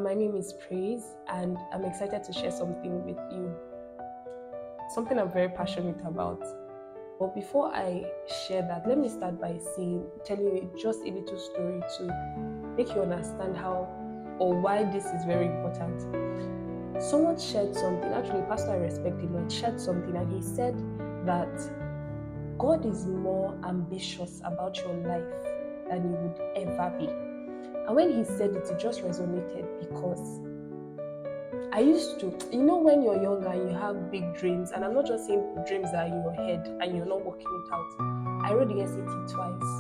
My name is Praise, and I'm excited to share something with you. Something I'm very passionate about. But before I share that, let me start by telling you just a little story to make you understand how or why this is very important. Someone shared something, actually, a pastor I respect a lot shared something, and he said that God is more ambitious about your life than you would ever be. And when he said it just resonated because I used to, when you're younger and you have big dreams, and I'm not just saying dreams that are in your head and you're not working it out. I wrote the SAT twice.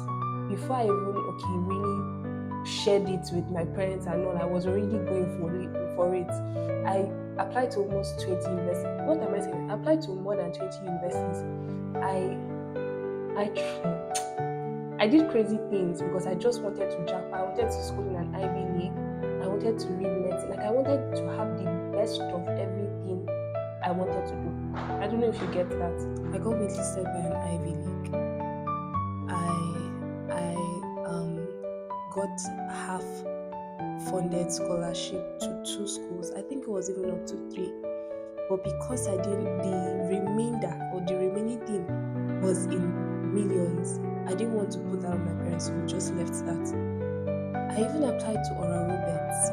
Before I even, really shared it with my parents and all, I was already going for it. I applied to almost 20 universities. What am I saying? I applied to more than 20 universities. I did crazy things because I just wanted to jump. I wanted to school in an Ivy League. I wanted to read medicine. I wanted to have the best of everything I wanted to do. I don't know if you get that. I got waitlisted by an Ivy League. I got half funded scholarship to 2 schools. I think it was even up to 3. But because I didn't, the remaining thing was in millions. I didn't want to put that on my parents, so we just left that. I even applied to Oral Roberts.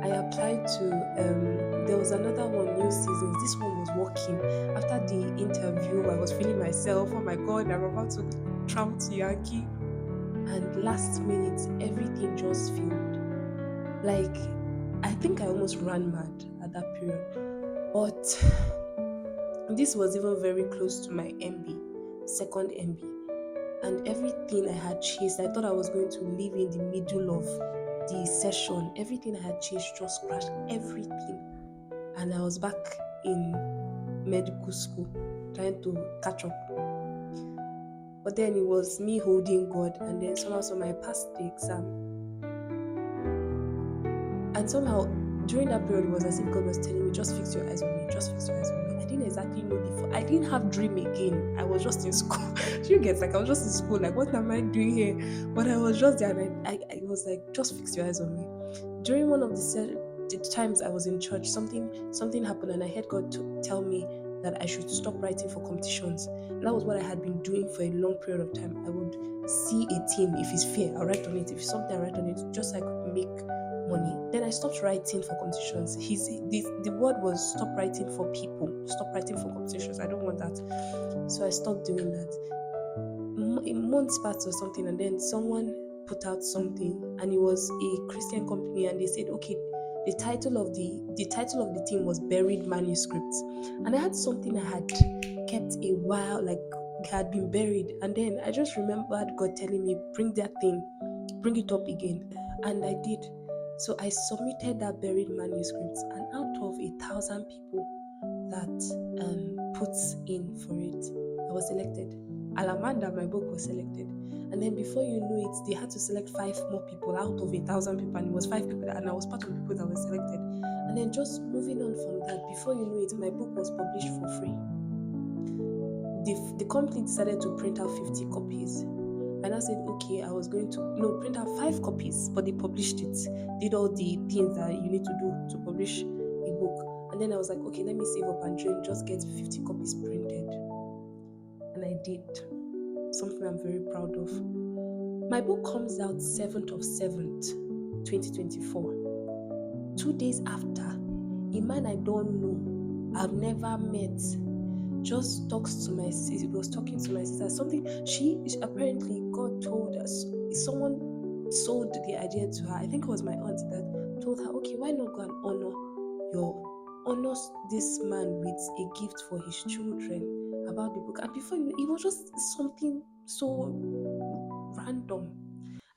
I applied to, there was another one, New Seasons. This one was working. After the interview, I was feeling myself, oh my God, I'm about to travel to Yankee. And last minute, everything just failed. Like, I think I almost ran mad at that period. But this was even very close to my second MB. And everything I had chased, I thought I was going to live in the middle of the session. Everything I had chased just crashed, everything. And I was back in medical school, trying to catch up. But then it was me holding God, and then somehow I passed the exam. And somehow, during that period, it was as if God was telling me, just fix your eyes on me, just fix your eyes on me. I didn't exactly know I didn't have dream again. I was just in school. You get, like, I was just in school, like, what am I doing here? But I was just there, and I was like, just fix your eyes on me. During one of the times I was in church, something happened, and I heard God tell me that I should stop writing for competitions. And that was what I had been doing for a long period of time. I would see a theme, if it's fair, I'll write on it. If it's something, I'll write on it, just so I could make money. Then I stopped writing for competitions. The word was stop writing for people, stop writing for competitions. I don't want that. So I stopped doing that. A month passed or something, and then someone put out something, and it was a Christian company, and they said, okay, the title of the team was Buried Manuscripts. And I had something I had kept a while, like it had been buried. And then I just remembered God telling me, bring it up again. And I did. So I submitted that Buried Manuscripts, and out of 1,000 people that put in for it, I was selected. Alamanda, my book, was selected. And then before you know it, they had to select 5 more people out of 1,000 people, and it was 5 people, and I was part of the people that were selected. And then just moving on from that, before you know it, my book was published for free. The company decided to print out 50 copies. And I said, okay, I was going to print out 5 copies, but they published it. Did all the things that you need to do to publish a book. And then I was like, okay, let me save up and just get 50 copies printed. And I did. Something I'm very proud of. My book comes out 7th of 7th, 2024. 2 days after, a man I don't know, I've never met, just talks to my sister. Was talking to my sister. Apparently God told us, someone sold the idea to her. I think it was my aunt that told her, okay, why not go and honor this man with a gift for his children about the book. And before you know, it was just something so random.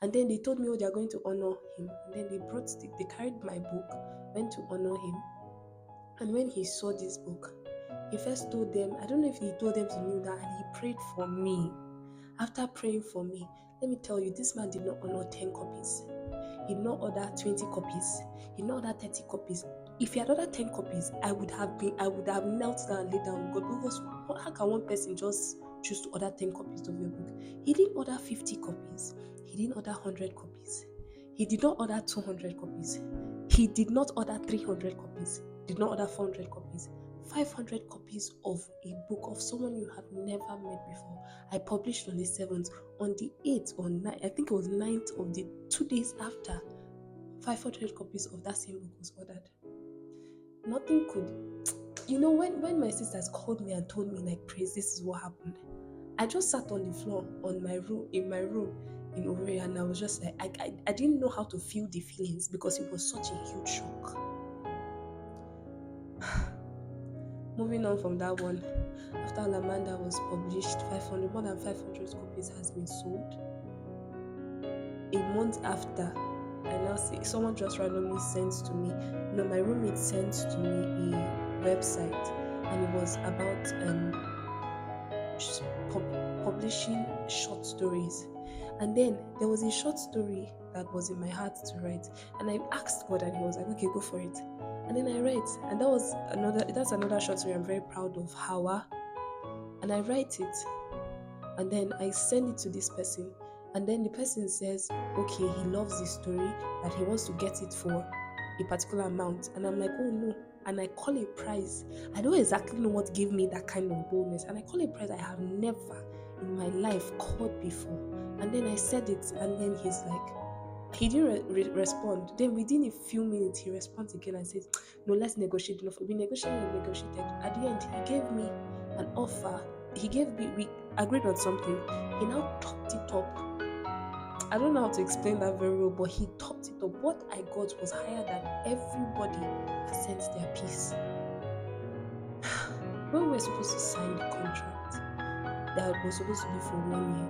And then they told me, oh, they are going to honor him. And then they carried my book, went to honor him. And when he saw this book, he first told them, I don't know if he told them to kneel down, and he prayed for me. After praying for me, let me tell you, this man did not honor 10 copies. He did not order 20 copies. He did not order 30 copies. If he had ordered 10 copies, I would have knelt down and laid down with God. Because how can one person just choose to order 10 copies of your book? He didn't order 50 copies. He didn't order 100 copies. He did not order 200 copies. He did not order 300 copies, did not order 400 copies, 500 copies of a book of someone you have never met before. I published on the 7th. On the 8th or 9th, I think it was 9th of the 2 days after, 500 copies of that same book was ordered. Nothing could, when my sisters called me and told me, like, Praise, this is what happened. I just sat on the floor in my room in Owerri, and I was just like, I didn't know how to feel the feelings because it was such a huge shock. Moving on from that one, after Alamanda was published, more than 500 copies has been sold. A month after, I now see someone just randomly sends to me, my roommate sent to me a website, and it was about publishing short stories. And then there was a short story that was in my heart to write, and I asked God, and He was like, okay, go for it. And then I write, and that's another short story I'm very proud of, Hawa. And I write it, and then I send it to this person, and then the person says, okay, he loves this story, that he wants to get it for a particular amount. And I'm like, oh no. And I call a price. I don't exactly know what gave me that kind of boldness. And I call a price I have never in my life called before. And then I said it, and then he's like, he didn't respond. Then within a few minutes, he responds again and says, no, let's negotiate. We negotiated. At the end, he gave me an offer. We agreed on something. He now topped it up. I don't know how to explain that very well, but he topped it up. What I got was higher than everybody that sent their piece. When we were supposed to sign the contract, that was supposed to be for 1 year,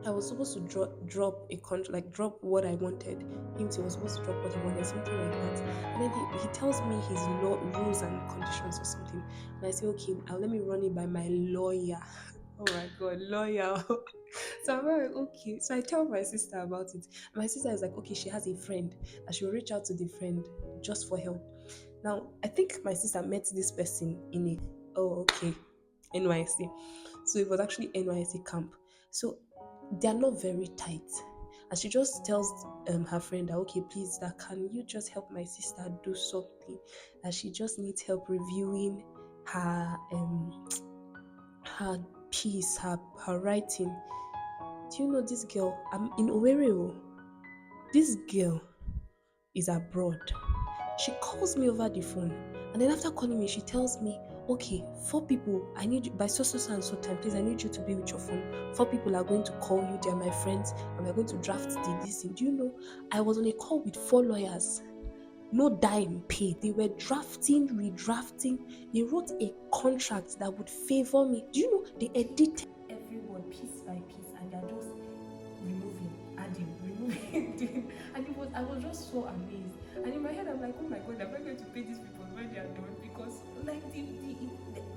I was supposed to drop a contract, like drop what I wanted. He was supposed to drop what he wanted, something like that. And then he tells me his rules and conditions or something. And I say, okay, let me run it by my lawyer. Oh my God, lawyer. So I'm like, okay. So I tell my sister about it. And my sister is like, okay, she has a friend, that she will reach out to the friend just for help. Now, I think my sister met this person in NYC. So it was actually NYC camp. So they're not very tight. And she just tells her friend that, okay, please, that can you just help my sister do something? That she just needs help reviewing her piece, her writing. Do you know this girl? I'm in Owerri. This girl is abroad. She calls me over the phone, and then after calling me, she tells me, okay, 4 people, I need you by so and so time, please, I need you to be with your phone. 4 people are going to call you, they're my friends, and we're going to draft this thing. Do you know, I was on a call with 4 lawyers, no dime paid. They were drafting, redrafting. They wrote a contract that would favor me. Do you know, they edited every word piece by piece, and they're just removing. And I was just so amazed. And in my head, I'm like, oh my God, I'm not going to pay these people when they are done, because like we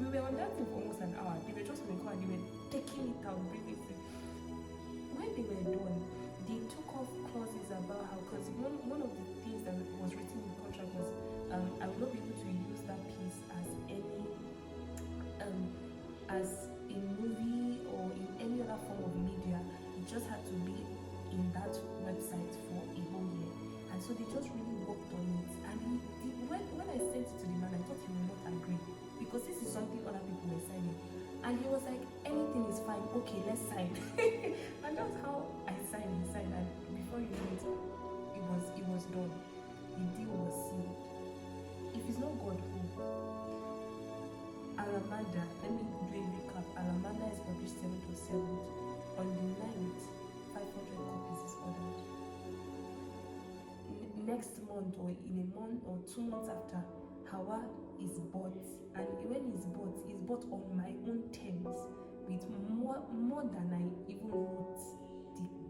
were on that thing for almost an hour. They were just on the call and they were taking it out, bringing it. When they were done, they took off clauses about how, because one of the things that was written in the contract was, I will not be able to use that piece as a movie or in any other form of media. It just had to be in that website for a whole year. And so they just really worked on it. And when I sent it to the man, I thought he would not agree, because this is something other people were signing. And he was like, anything is fine, okay, let's sign. And that's how I signed. And before you know it, it was done. The deal was sealed. If it's not God, who? Alamanda, let me do a recap. Alamanda is published 7th of 7th. On the 9th, 500 copies is ordered. Next month, or in a month or 2 months after, Hawa is bought. And when it's bought on my own terms, with more than I even wrote.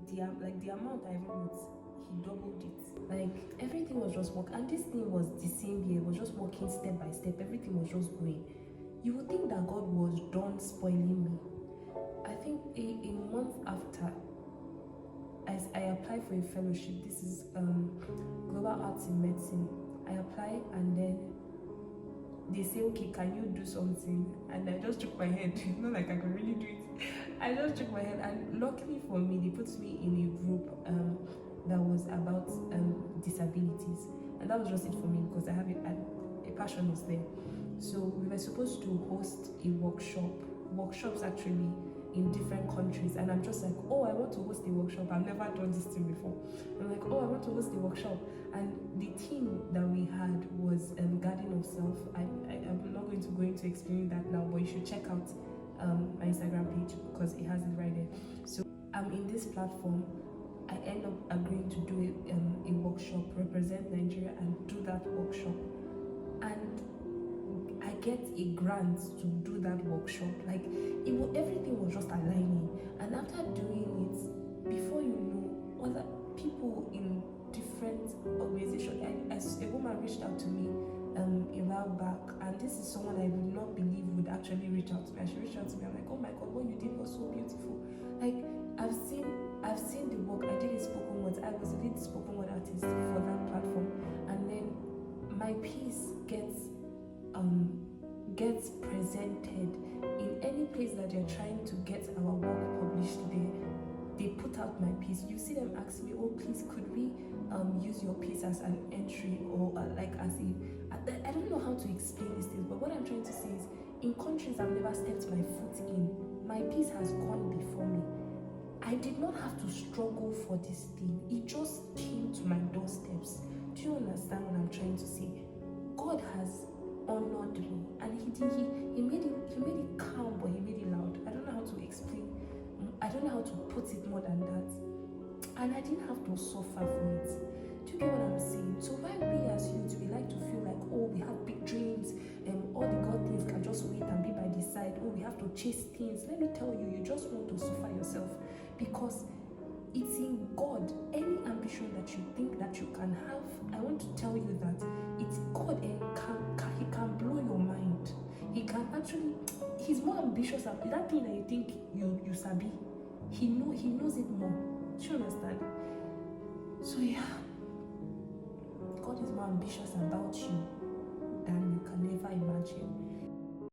The amount I even wrote, he doubled it. Like, everything was just working. And this thing was the same year, it was just working step by step. Everything was just going. You would think that God was done spoiling me. I think a month after, I applied for a fellowship. This is Global Arts in Medicine. I apply, and then they say, okay, can you do something? And I just shook my head. Not like I could really do it. I just shook my head, and luckily for me, they put me in a group that was about disabilities. And that was just it for me because I have it, a passion is there. So we were supposed to host a workshops actually in different countries, and I'm just like, oh, I want to host a workshop. I've never done this thing before. I'm like, oh, I want to host a workshop, and the theme that we had was Garden of Self. I'm not going to go into explaining that now, but you should check out my Instagram page because it has it right there. So I'm in this platform. I end up agreeing to do a workshop, represent Nigeria, and do that workshop, and I get a grant to do that workshop. Like everything was just aligning, and after doing it, before you know, other people in different organizations. A woman reached out to me a while back, and this is someone I would not believe would actually reach out to me. And she reached out to me. I'm like, oh my god, what you did was so beautiful. Like I've seen the work. I did a spoken word. I was a lead spoken word artist for that platform, and then my piece gets presented in any place that they're trying to get our work published there. They put out my piece. You see them ask me, oh please, could we use your piece as an entry, or like as a I don't know how to explain these things, but what I'm trying to say is, in countries I've never stepped my foot in, my piece has gone before me. I did not have to struggle for this thing. It just came to my doorsteps. Do you understand what I'm trying to say? God has honored me, and he made it calm, but he made it loud. I don't know how to explain. I don't know how to put it more than that. And I didn't have to suffer for it. Do you get what I'm saying? So why we as youth, we like to feel like, oh, we have big dreams, all the God things can just wait and be by the side. Oh, we have to chase things. Let me tell you, you just want to suffer yourself, because it's in God. Any ambition that you think that you can have, I want to tell you that it's God, and he can blow your mind. He can actually, he's more ambitious than that thing that you think you sabi. He knows it more. Do you understand? So yeah, God is more ambitious about you than you can ever imagine.